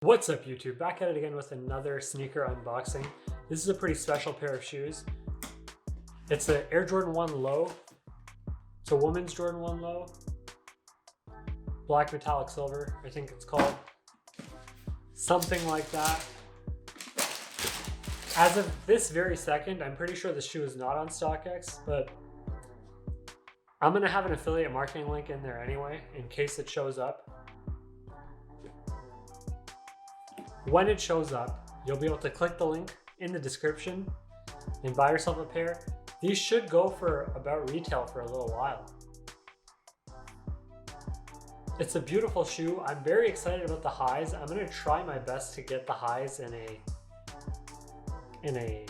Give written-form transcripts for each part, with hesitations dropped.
What's up YouTube? Back at it again with another sneaker unboxing. This is a pretty special pair of shoes. It's an Air Jordan 1 Low. It's a woman's Jordan 1 Low. Black metallic silver, I think it's called. Something like that. As of this very second, I'm pretty sure the shoe is not on StockX, but I'm gonna have an affiliate marketing link in there anyway, in case it shows up. When it shows up, you'll be able to click the link in the description and buy yourself a pair. These should go for about retail for a little while. It's a beautiful shoe. I'm very excited about the highs. I'm gonna try my best to get the highs in a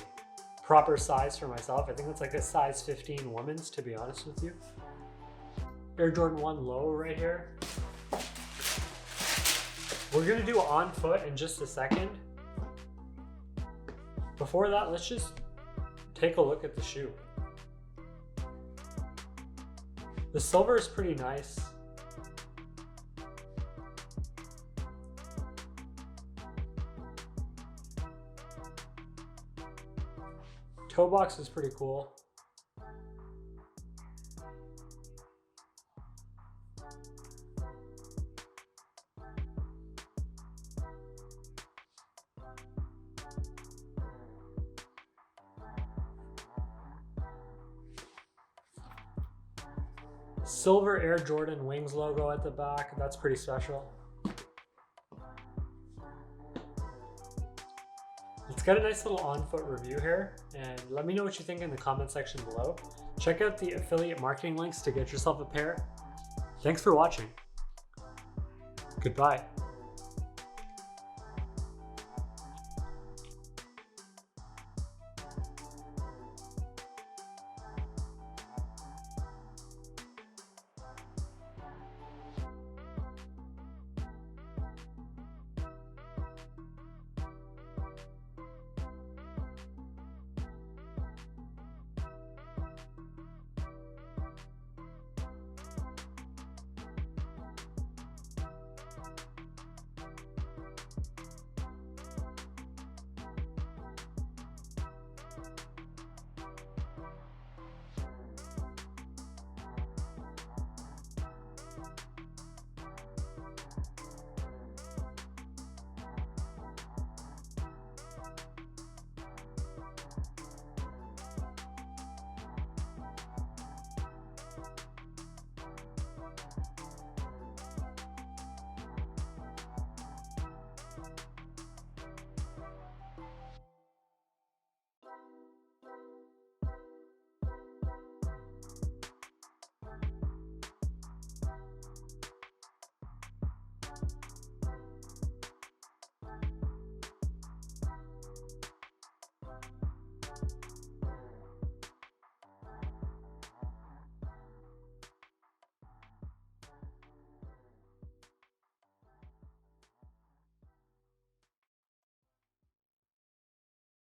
proper size for myself. I think it's like a size 15 women's, to be honest with you. Air Jordan 1 Low right here. We're gonna do on foot in just a second. Before that, let's just take a look at the shoe. The silver is pretty nice. Toe box is pretty cool. Silver Air Jordan Wings logo at the back, that's pretty special. It's got a nice little on-foot review here, and let me know what you think in the comment section below. Check out the affiliate marketing links to get yourself a pair. Thanks for watching. Goodbye.